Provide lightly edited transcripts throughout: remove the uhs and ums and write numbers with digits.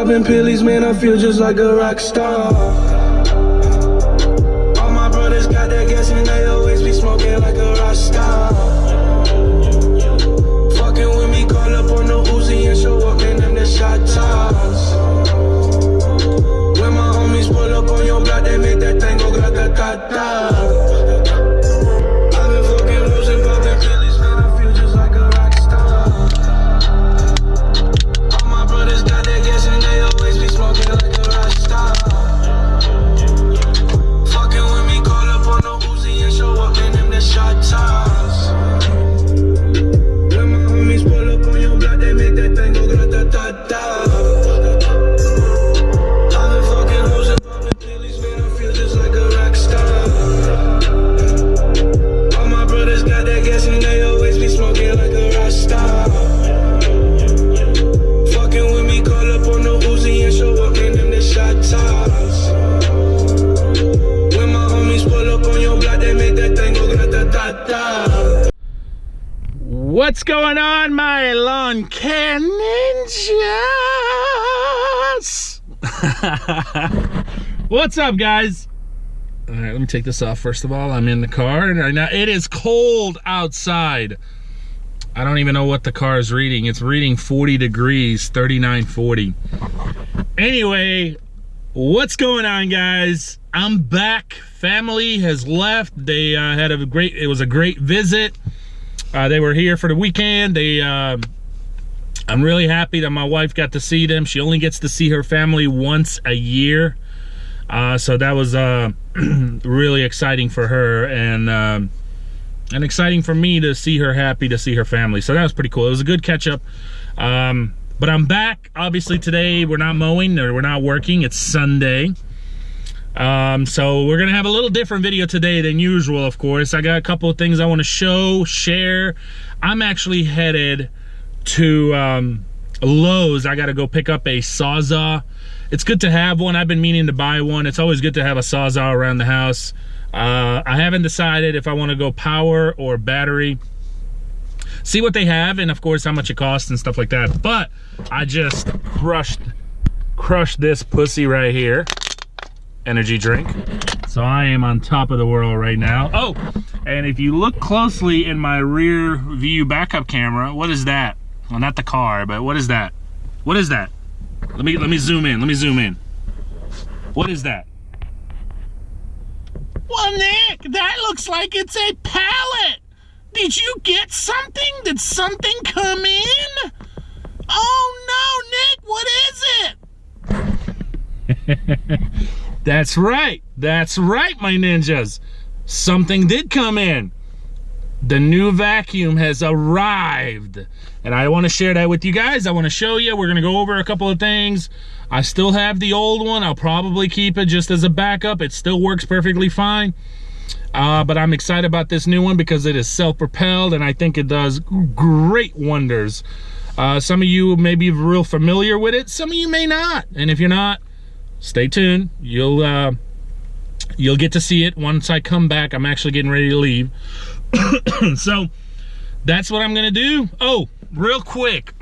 popping pillies, man, I feel just like a rock star. All my brothers got that gas and they always be smoking like a rock star. Fucking with me, call up on the Uzi and show up, man, them the shot toss. When my homies pull up on your block, they make that thing go grata-ta-ta. I've been fucking losing, popping pillies, man, I feel just like a rock star. All my brothers got that gas and they always be smoking like a rock star. Fucking with me, call up on the Uzi and show up, man, them the shot toss. When my homies pull up on your block, they make that thing go grata-ta-ta. What's going on, my lawn care ninjas? What's up, guys? All right, let me take this off first of all. I'm in the car and now it is cold outside. I don't even know what the car is reading. It's reading 40 degrees, 39, 40. Anyway, what's going on, guys? I'm back. Family has left. They had it was a great visit. They were here for the weekend. I'm really happy that my wife got to see them. She only gets to see her family once a year. So that was really exciting for her and exciting for me to see her happy to see her family. So that was pretty cool. It was a good catch up. But I'm back. Obviously today we're not mowing or we're not working. It's Sunday. So we're gonna have a little different video today than usual, of course. I got a couple of things I want to share. I'm actually headed to Lowe's. I gotta go pick up a Sawzall. It's good to have one. I've been meaning to buy one. It's always good to have a Sawzall around the house. I haven't decided if I want to go power or battery. See what they have and of course how much it costs and stuff like that. But I just crushed this pussy right here. Energy drink. So I am on top of the world right now. Oh, and if you look closely in my rear view backup camera, what is that? Well, not the car, but what is that? What is that? Let me zoom in. Let me zoom in. What is that? Well, Nick, that looks like it's a pallet. Did you get something? Did something come in? Oh no, Nick, what is it? That's right, my ninjas. Something did come in. The new vacuum has arrived. And I want to share that with you guys. I want to show you. We're going to go over a couple of things. I still have the old one. I'll probably keep it just as a backup. It still works perfectly fine. But I'm excited about this new one because it is self-propelled and I think it does great wonders. Some of you may be real familiar with it. Some of you may not. And if you're not, stay tuned. You'll get to see it once I come back. I'm actually getting ready to leave. So that's what I'm gonna do. Oh, real quick.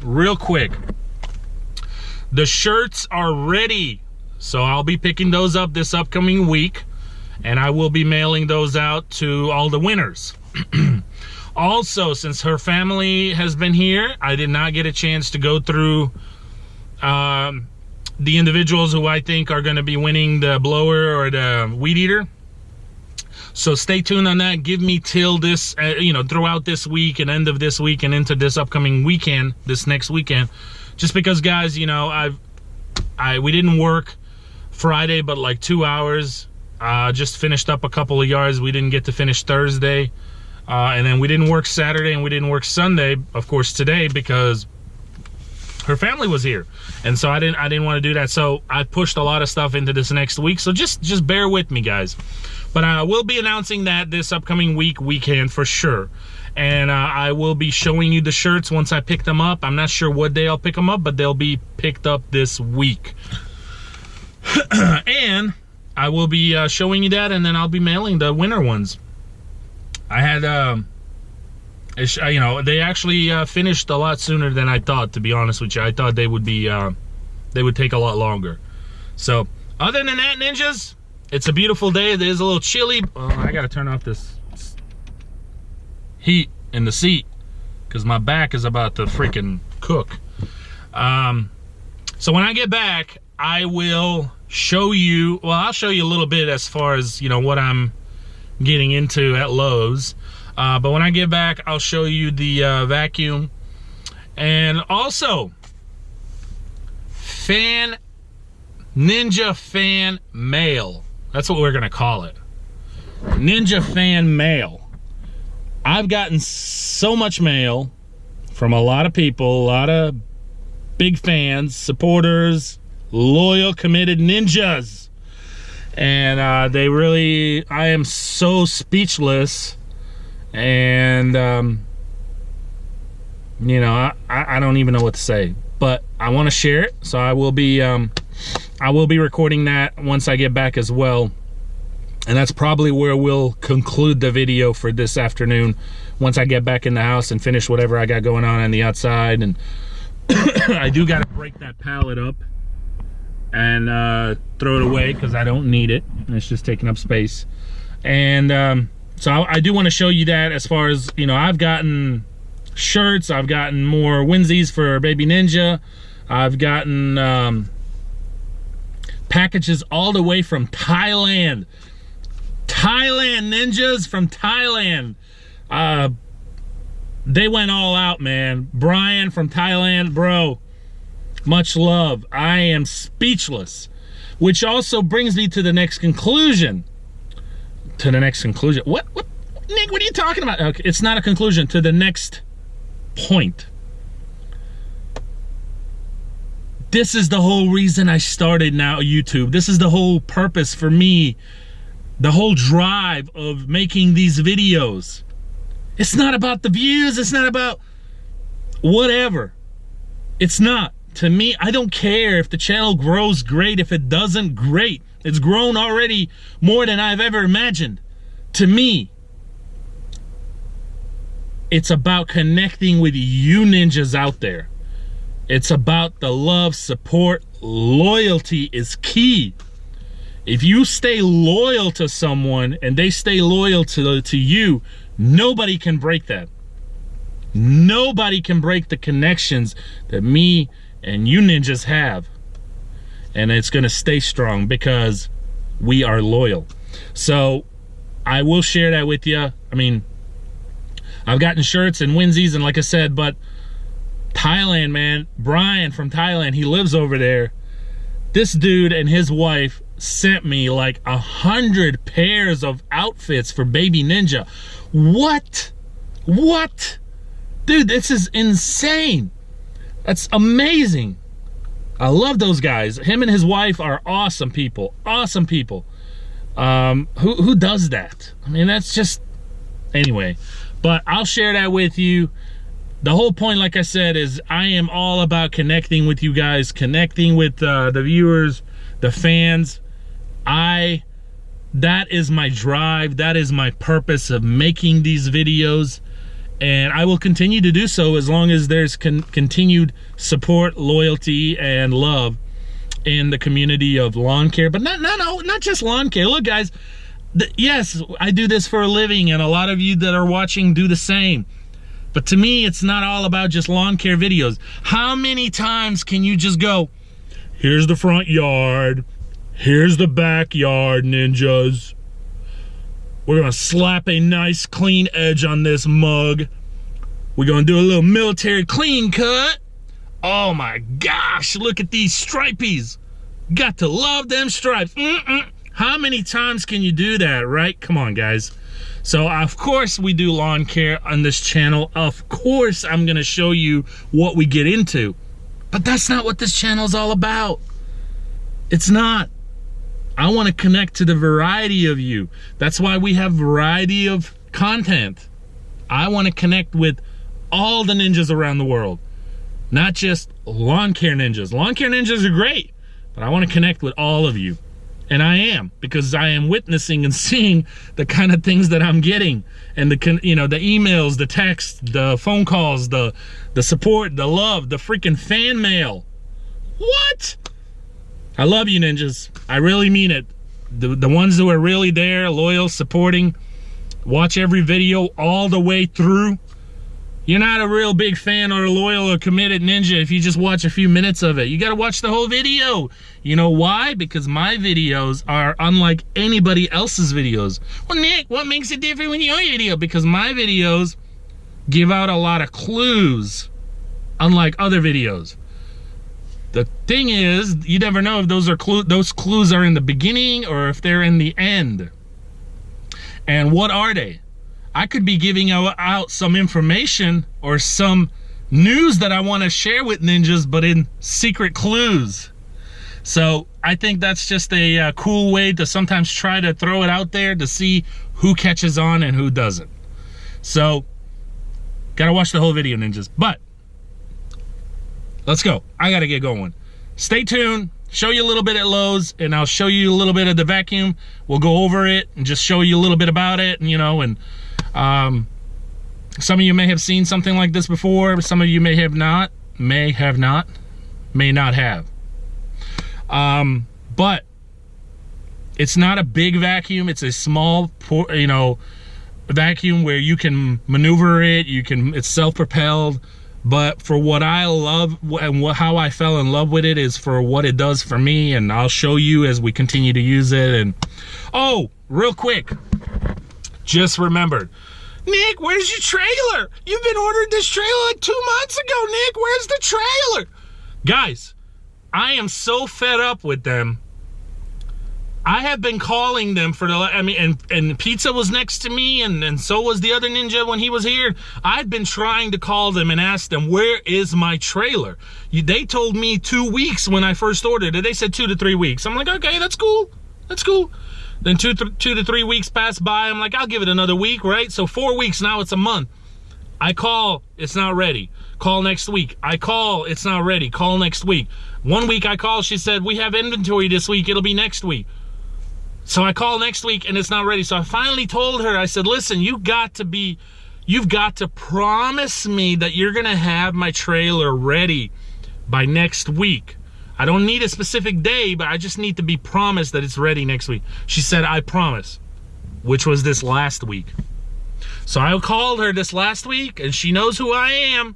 Real quick. The shirts are ready. So I'll be picking those up this upcoming week. And I will be mailing those out to all the winners. Also, since her family has been here, I did not get a chance to go through the individuals who I think are going to be winning the blower or the weed eater. So stay tuned on that. Give me till this, throughout this week and end of this week and into this upcoming weekend, this next weekend. Just because, guys, we didn't work Friday, but like 2 hours. Just finished up a couple of yards. We didn't get to finish Thursday. And then we didn't work Saturday and we didn't work Sunday, of course, today because her family was here. And so I didn't want to do that. So I pushed a lot of stuff into this next week. So just bear with me, guys. But I will be announcing that this upcoming weekend for sure. And I will be showing you the shirts once I pick them up. I'm not sure what day I'll pick them up, but they'll be picked up this week. And I will be showing you that, and then I'll be mailing the winner ones. I had, they actually finished a lot sooner than I thought, to be honest with you. I thought they would be they would take a lot longer. So other than that, ninjas, it's a beautiful day. It is a little chilly. I gotta turn off this heat in the seat because my back is about to freaking cook. So when I get back, I will show you, well, I'll show you a little bit as far as, you know, what I'm getting into at Lowe's. But when I get back, I'll show you the vacuum. And also, Ninja Fan Mail. That's what we're gonna call it. Ninja Fan Mail. I've gotten so much mail from a lot of people, a lot of big fans, supporters, loyal, committed ninjas. And they really, I am so speechless. And, you know, I don't even know what to say. But I want to share it. So I will be recording that once I get back as well. And that's probably where we'll conclude the video for this afternoon, once I get back in the house and finish whatever I got going on the outside. And I do got to break that pallet up and throw it away because I don't need it. It's just taking up space. And so I do want to show you that, as far as, you know, I've gotten shirts, I've gotten more onesies for Baby Ninja, I've gotten packages all the way from Thailand. Thailand, ninjas from Thailand. They went all out, man. Brian from Thailand, bro, much love. I am speechless. Which also brings me to the next conclusion. What, Nick, what are you talking about? Okay, it's not a conclusion. To the next point. This is the whole reason I started now YouTube. This is the whole purpose for me. The whole drive of making these videos. It's not about the views. It's not about whatever. It's not. To me, I don't care if the channel grows, great. If it doesn't, great. It's grown already more than I've ever imagined. To me, it's about connecting with you ninjas out there. It's about the love, support, loyalty is key. If you stay loyal to someone and they stay loyal to you, nobody can break that. Nobody can break the connections that me and you ninjas have. And it's gonna stay strong because we are loyal. So I will share that with you. I mean, I've gotten shirts and onesies, and like I said, but Thailand, man, Brian from Thailand, he lives over there. This dude and his wife sent me like 100 pairs of outfits for Baby Ninja. What? Dude, this is insane. That's amazing. I love those guys. Him and his wife are awesome people. Awesome people. Who does that? I mean, that's just, anyway. But I'll share that with you. The whole point, like I said, is I am all about connecting with you guys, connecting with the viewers, the fans. That is my drive. That is my purpose of making these videos. And I will continue to do so as long as there's continued support, loyalty, and love in the community of lawn care. But not just lawn care. Look, guys, yes, I do this for a living, and a lot of you that are watching do the same. But to me, it's not all about just lawn care videos. How many times can you just go, here's the front yard, here's the backyard, ninjas. We're gonna slap a nice clean edge on this mug. We're gonna do a little military clean cut. Oh my gosh, look at these stripies. Got to love them stripes. How many times can you do that, right? Come on, guys. So of course we do lawn care on this channel. Of course I'm gonna show you what we get into. But that's not what this channel is all about. It's not. I want to connect to the variety of you. That's why we have variety of content. I want to connect with all the ninjas around the world, not just lawn care ninjas. Lawn care ninjas are great, but I want to connect with all of you. And I am, because I am witnessing and seeing the kind of things that I'm getting, and the emails, the texts, the phone calls, the support, the love, the freaking fan mail. What? I love you, ninjas. I really mean it. The ones who are really there, loyal, supporting, watch every video all the way through. You're not a real big fan or loyal or committed ninja if you just watch a few minutes of it. You gotta watch the whole video. You know why? Because my videos are unlike anybody else's videos. Well, Nick, what makes it different with your video? Because my videos give out a lot of clues, unlike other videos. The thing is, you never know if those clues are in the beginning or if they're in the end. And what are they? I could be giving out some information or some news that I want to share with ninjas, but in secret clues. So I think that's just a cool way to sometimes try to throw it out there to see who catches on and who doesn't. So, gotta watch the whole video, ninjas. But, let's go. I gotta get going. Stay tuned. Show you a little bit at Lowe's, and I'll show you a little bit of the vacuum. We'll go over it and just show you a little bit about it, and, you know, and some of you may have seen something like this before, but some of you may not have. But it's not a big vacuum. It's a small, you know, vacuum where you can maneuver it. It's self-propelled. But for what I love and how I fell in love with it is for what it does for me, and I'll show you as we continue to use it. And oh, real quick, just remembered, Nick, where's your trailer? You've been ordering this trailer like 2 months ago, Nick. Where's the trailer? Guys, I am so fed up with them. I have been calling them for and Pizza was next to me, and so was the other ninja when he was here. I've been trying to call them and ask them, where is my trailer? They told me 2 weeks when I first ordered it. They said 2 to 3 weeks. I'm like, okay, that's cool. That's cool. Then 2 to 3 weeks pass by. I'm like, I'll give it another week, right? So 4 weeks, now it's a month. I call, it's not ready. Call next week. I call, it's not ready. Call next week. 1 week I call, she said, we have inventory this week. It'll be next week. So I call next week and it's not ready. So I finally told her, I said, listen, you've got to promise me that you're gonna have my trailer ready by next week. I don't need a specific day, but I just need to be promised that it's ready next week. She said, I promise, which was this last week. So I called her this last week, and she knows who I am,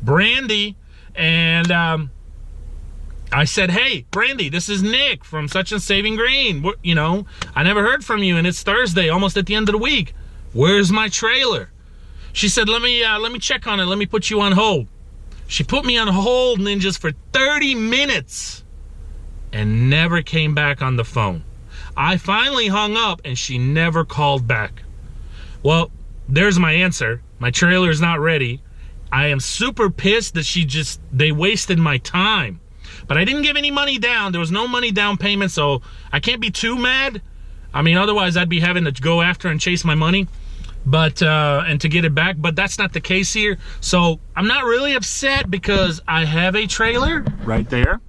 Brandy, and I said, hey, Brandy, this is Nick from Such and Saving Green. You know, I never heard from you, and it's Thursday, almost at the end of the week. Where's my trailer? She said, let me check on it. Let me put you on hold. She put me on hold, ninjas, for 30 minutes and never came back on the phone. I finally hung up, and she never called back. Well, there's my answer. My trailer is not ready. I am super pissed that they wasted my time. But I didn't give any money down. There was no money down payment, so I can't be too mad. I mean, otherwise I'd be having to go after and chase my money, but and to get it back. But that's not the case here. So I'm not really upset because I have a trailer right there.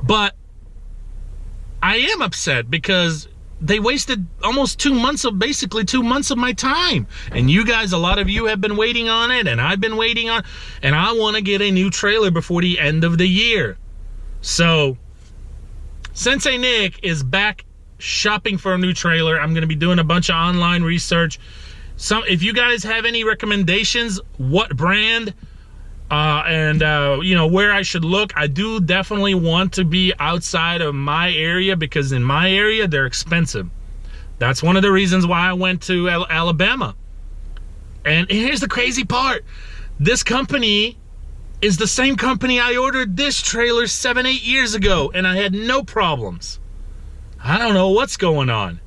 But I am upset because they wasted almost 2 months of, basically 2 months of my time. And you guys, a lot of you have been waiting on it, and I've been waiting on, and I want to get a new trailer before the end of the year. So, Sensei Nick is back shopping for a new trailer. I'm going to be doing a bunch of online research. If you guys have any recommendations, what brand, you know, where I should look, I do definitely want to be outside of my area, because in my area they're expensive. That's one of the reasons why I went to Alabama. And here's the crazy part. This company is the same company I ordered this trailer 7-8 years ago, and I had no problems. I don't know what's going on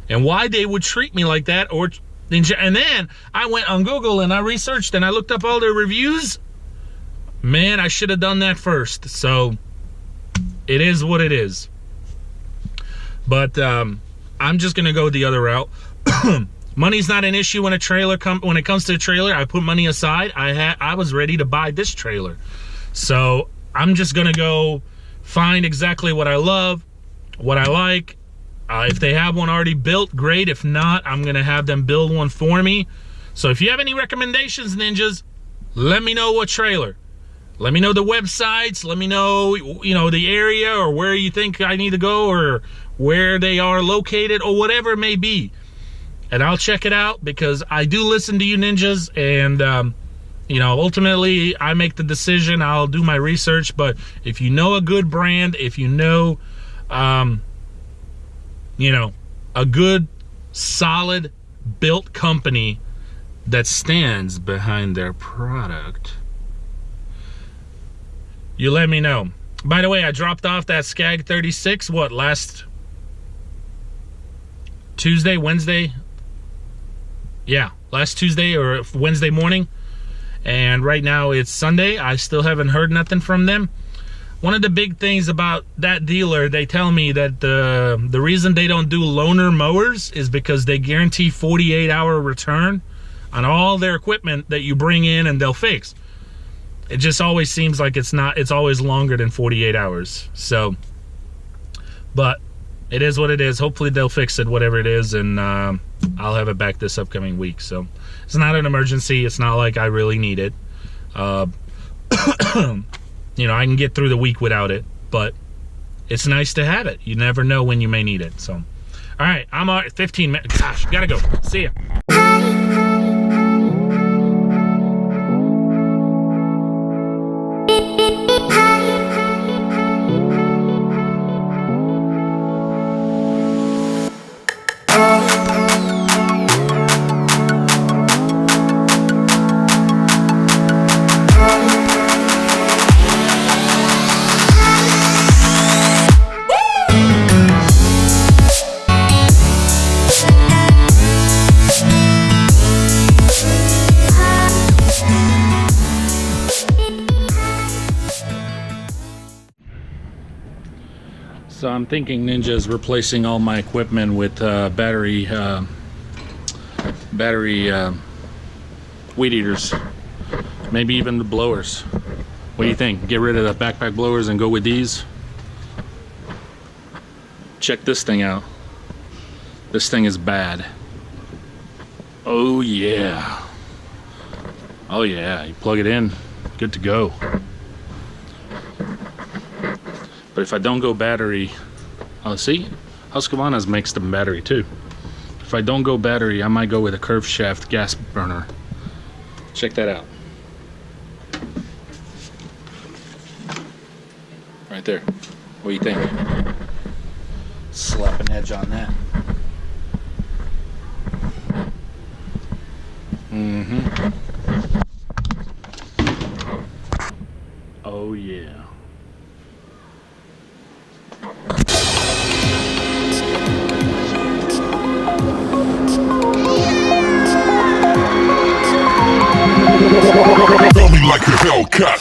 and why they would treat me like that. And then I went on Google and I researched and I looked up all their reviews. Man, I should have done that first. So it is what it is. But I'm just gonna go the other route. Money's not an issue when when it comes to a trailer. I put money aside. I was ready to buy this trailer. So I'm just gonna go find exactly what I love, what I like. If they have one already built, great. If not, I'm gonna have them build one for me. So if you have any recommendations, ninjas, let me know what trailer. Let me know the websites. Let me know, you know, the area or where you think I need to go or where they are located or whatever it may be. And I'll check it out because I do listen to you ninjas. And, you know, ultimately I make the decision. I'll do my research. But if you know a good brand, if you know, you know, a good, solid, built company that stands behind their product, you let me know. By the way, I dropped off that Skag 36, what, last Tuesday, Wednesday? Yeah, last Tuesday or Wednesday morning. And right now it's Sunday. I still haven't heard nothing from them. One of the big things about that dealer, they tell me that the reason they don't do loaner mowers is because they guarantee 48-hour return on all their equipment that you bring in and they'll fix. It just always seems like it's always longer than 48 hours. So, but it is what it is. Hopefully they'll fix it, whatever it is, and I'll have it back this upcoming week. So it's not an emergency. It's not like I really need it. You know, I can get through the week without it, but it's nice to have it. You never know when you may need it. So, all right, I'm at 15 minutes. Gosh, gotta go. See ya. So I'm thinking Ninja's replacing all my equipment with battery weed eaters, maybe even the blowers. What do you think? Get rid of the backpack blowers and go with these? Check this thing out. This thing is bad. Oh yeah. Oh yeah, you plug it in, good to go. But if I don't go battery, oh see, Husqvarna's makes the battery too. If I don't go battery, I might go with a curved shaft gas burner. Check that out. Right there. What do you think? Slap an edge on that. Mm-hmm. Oh yeah. Tell me like a Hellcat.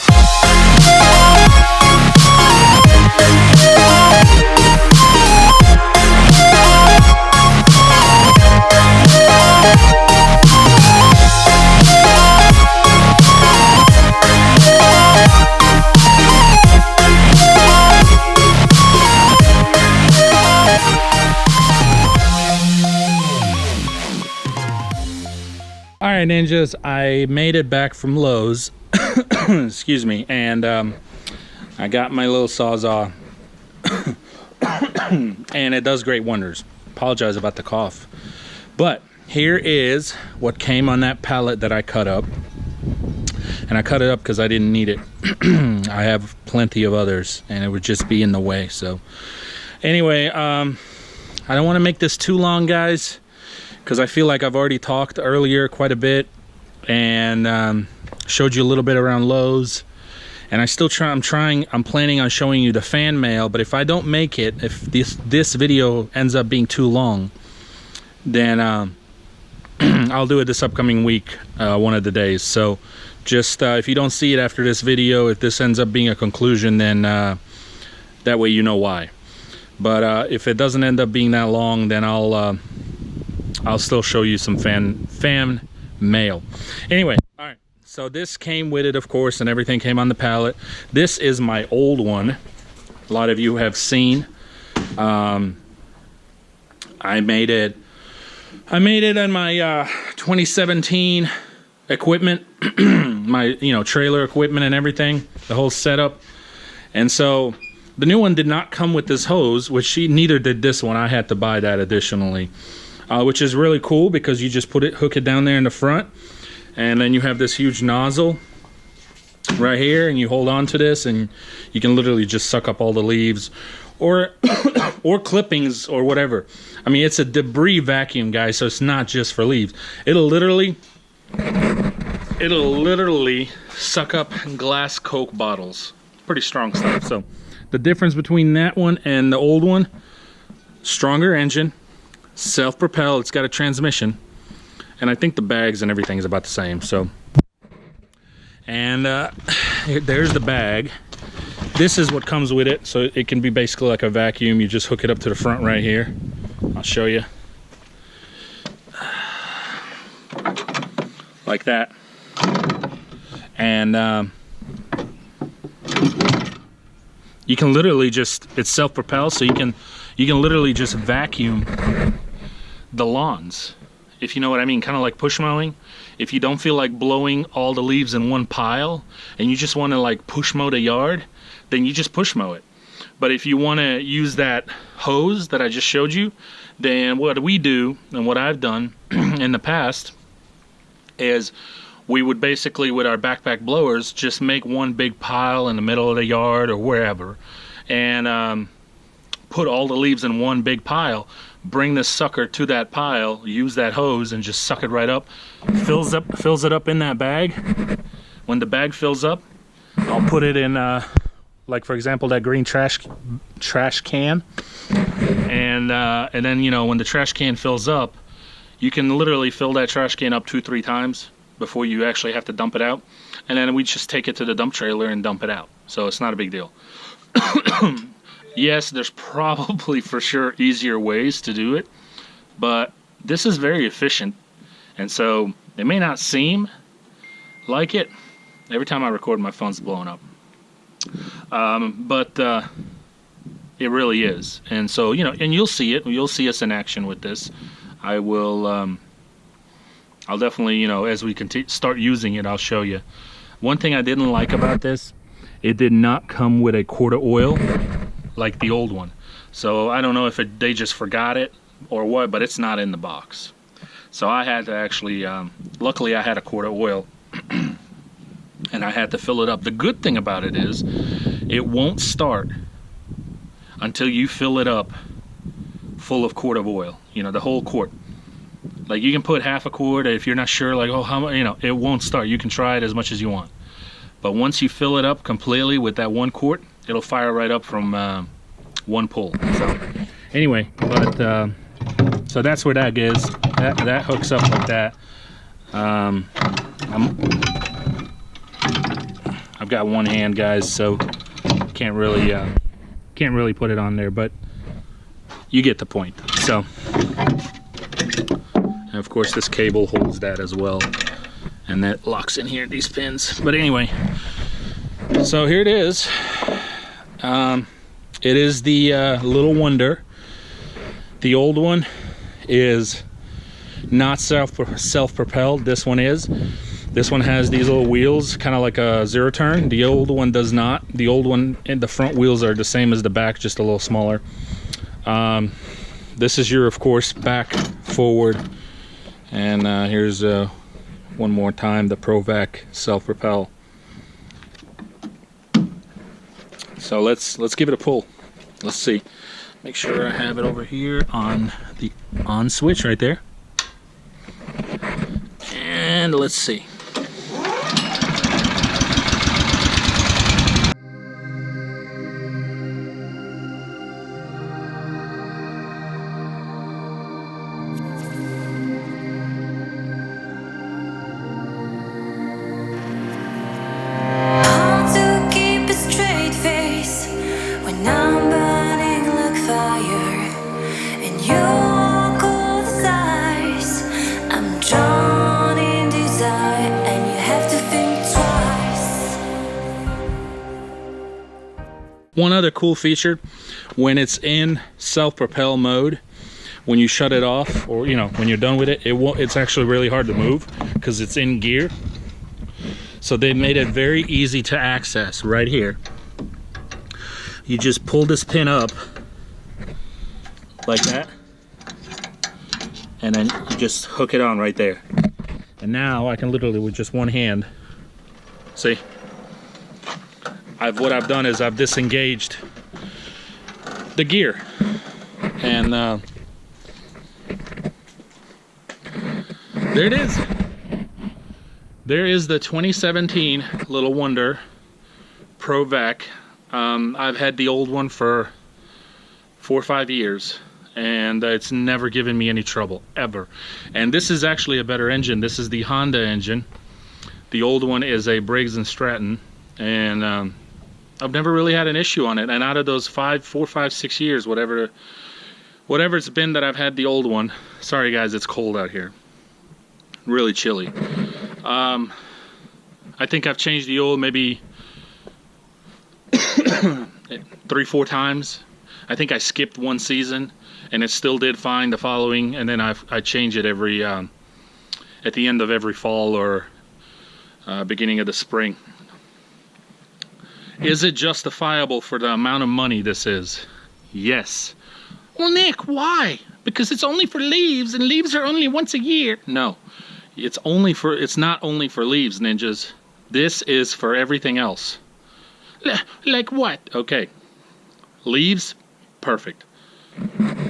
All right, ninjas, I made it back from Lowe's. Excuse me, and I got my little Sawzall and it does great wonders. Apologize about the cough, but here is what came on that pallet that I cut up, and I cut it up because I didn't need it. I have plenty of others and it would just be in the way. So anyway, I don't want to make this too long, guys, because I feel like I've already talked earlier quite a bit and showed you a little bit around Lowe's, and I'm planning on showing you the fan mail. But if I don't make it, if this video ends up being too long, then I'll do it this upcoming week, one of the days. So just if you don't see it after this video, if this ends up being a conclusion, then that way you know why. But if it doesn't end up being that long, then I'll still show you some fan mail. Anyway, all right, so this came with it, of course, and everything came on the pallet. This is my old one. A lot of you have seen. I made it on my 2017 Equipment my trailer equipment and everything, the whole setup. And so the new one did not come with this hose, which neither did this one. I had to buy that additionally, which is really cool because you just hook it down there in the front, and then you have this huge nozzle right here, and you hold on to this, and you can literally just suck up all the leaves or or clippings or whatever. I mean, it's a debris vacuum, guys, so it's not just for leaves. It'll literally suck up glass Coke bottles. Pretty strong stuff. So the difference between that one and the old one, stronger engine, self-propel, it's got a transmission, and I think the bags and everything is about the same. So, and there's the bag. This is what comes with it, so it can be basically like a vacuum. You just hook it up to the front right here. I'll show you. Like that. And you can literally just, it's self-propelled, so you can literally just vacuum the lawns, if you know what I mean, kind of like push mowing. If you don't feel like blowing all the leaves in one pile and you just want to like push mow the yard, then you just push mow it. But if you want to use that hose that I just showed you, then what we do, and what I've done in the past, is we would basically, with our backpack blowers, just make one big pile in the middle of the yard or wherever, and put all the leaves in one big pile, bring this sucker to that pile, use that hose, and just suck it right up. Fills it up in that bag. When the bag fills up, I'll put it in, like for example, that green trash can, and then when the trash can fills up, you can literally fill that trash can up 2-3 times before you actually have to dump it out, and then we just take it to the dump trailer and dump it out. So it's not a big deal. Yes, there's probably for sure easier ways to do it, but this is very efficient, and so it may not seem like it. Every time I record, my phone's blowing up, but it really is. And so and you'll see it. You'll see us in action with this. I will. I'll definitely, as we start using it, I'll show you. One thing I didn't like about this, it did not come with a quart of oil like the old one. So I don't know if they just forgot it or what, but it's not in the box. So I had to actually, luckily I had a quart of oil and I had to fill it up. The good thing about it is it won't start until you fill it up full of quart of oil, the whole quart. Like you can put half a quart if you're not sure, like, oh, how much, it won't start. You can try it as much as you want. But once you fill it up completely with that 1 quart, it'll fire right up from one pull. So anyway, but so that's where that is. That hooks up like that. I've got one hand, guys, so can't really put it on there, but you get the point. So, and of course this cable holds that as well, and that locks in here, these pins. But anyway, so here it is. It is the Little Wonder. The old one is not self-propelled. This one is. This one has these little wheels, kind of like a zero turn. The old one does not. The old one, and the front wheels are the same as the back, just a little smaller. This is your, of course, back, forward, and here's one more time the ProVac self-propel. So let's give it a pull. Let's see. Make sure I have it over here on the on switch right there. And let's see. One other cool feature, when it's in self-propel mode, when you shut it off, or when you're done with it, it's actually really hard to move because it's in gear. So they made it very easy to access right here. You just pull this pin up like that, and then you just hook it on right there. And now I can literally, with just one hand, see, what I've done is I've disengaged the gear, and there it is. There is the 2017 Little Wonder Pro Vac. I've had the old one for 4 or 5 years, and it's never given me any trouble, ever. And this is actually a better engine. This is the Honda engine. The old one is a Briggs & Stratton, and I've never really had an issue on it. And out of those 4, 5, 6 years, whatever it's been that I've had the old one, sorry guys, it's cold out here. Really chilly. I think I've changed the oil maybe 3, 4 times. I think I skipped one season, and it still did fine the following, and then I change it every at the end of every fall or beginning of the spring. Is it justifiable for the amount of money this is? Yes. Well, Nick, why? Because it's only for leaves, and leaves are only once a year. No, it's not only for leaves, ninjas. This is for everything else. Like what? Okay. Leaves, perfect.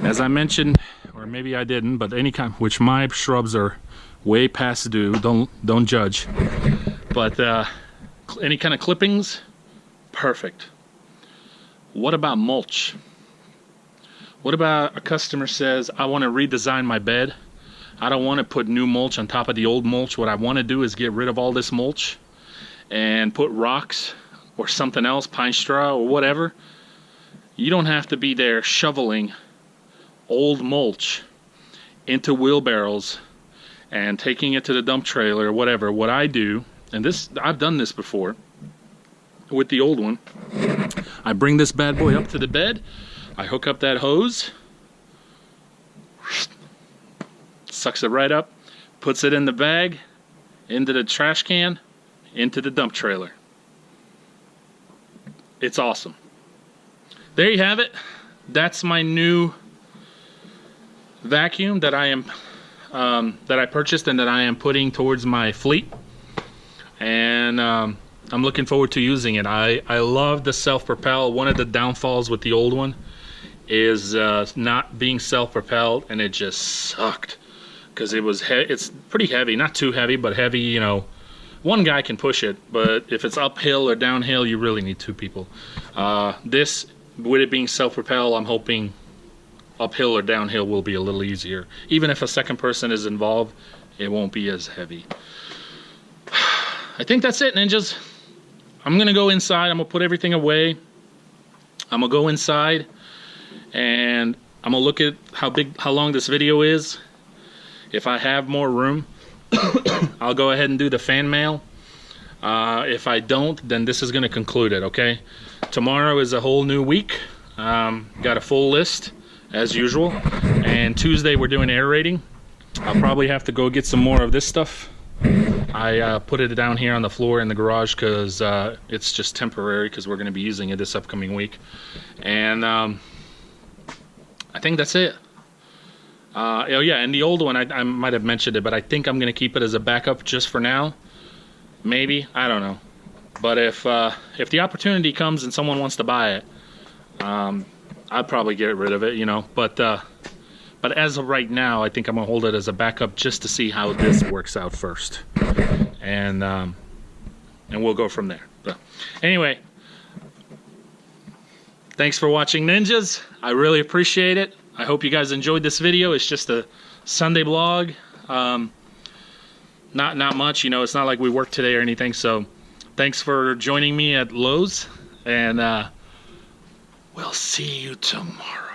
As I mentioned, or maybe I didn't, but any kind, which my shrubs are way past due, don't judge. But any kind of clippings, perfect. What about mulch? What about a customer says, I want to redesign my bed. I don't want to put new mulch on top of the old mulch. What I want to do is get rid of all this mulch and put rocks or something else, pine straw or whatever. You don't have to be there shoveling old mulch into wheelbarrows and taking it to the dump trailer or whatever. What I do, and this, I've done this before with the old one, I bring this bad boy up to the bed, I hook up that hose, sucks it right up, puts it in the bag, into the trash can, into the dump trailer. It's awesome. There you have it. That's my new vacuum that I am that I purchased and that I am putting towards my fleet, and I'm looking forward to using it. I love the self-propel. One of the downfalls with the old one is not being self-propelled, and it just sucked because it's pretty heavy, not too heavy, but heavy. You know, one guy can push it, but if it's uphill or downhill, you really need 2 people. This, with it being self-propel, I'm hoping uphill or downhill will be a little easier. Even if a second person is involved, it won't be as heavy. I think that's it, ninjas. I'm gonna go inside. I'm gonna put everything away. I'm gonna go inside and I'm gonna look at how long this video is. If I have more room, I'll go ahead and do the fan mail. If I don't, then this is gonna conclude it, okay? Tomorrow is a whole new week. Got a full list as usual, and Tuesday we're doing aerating. I'll probably have to go get some more of this stuff. I put it down here on the floor in the garage because it's just temporary, because we're going to be using it this upcoming week. And I think that's it. Oh yeah, and the old one, I might have mentioned it, but I think I'm going to keep it as a backup just for now. Maybe, I don't know. But if the opportunity comes and someone wants to buy it, I'd probably get rid of it, you know. But as of right now, I think I'm gonna hold it as a backup just to see how this works out first, and we'll go from there. But anyway, thanks for watching, ninjas. I really appreciate it. I hope you guys enjoyed this video. It's just a Sunday vlog. Not much, you know. It's not like we worked today or anything. So thanks for joining me at Lowe's, and we'll see you tomorrow.